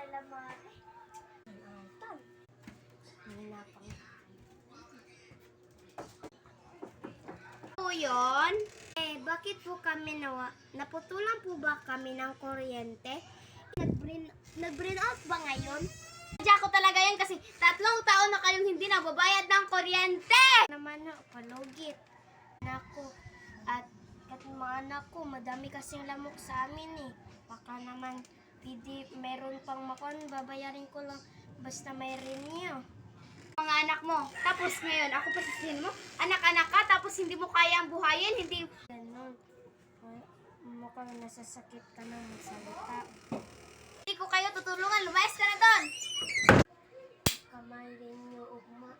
lamari. Tan. Hinapang. Po yun? Bakit po kami naputulan po ba kami ng kuryente? Nag-brain out ba ngayon? Sadya ko talaga yan kasi 3 taon na kayong hindi nababayad ng kuryente! Naman na, palugit. Nako, at mga anak ko, madami kasing lamok sa amin eh. Baka naman, meron pang makon, babayarin ko lang basta may renew. Mga anak mo, tapos ngayon, ako pa sasabihin mo, anak-anak ka, tapos hindi mo kaya ang buhayin, hindi... Ganun. Mukhang nasasakit ka na magsalita. Hindi ko kayo tutulungan, lumayas ka na doon! Kamay rin niyo, ugma.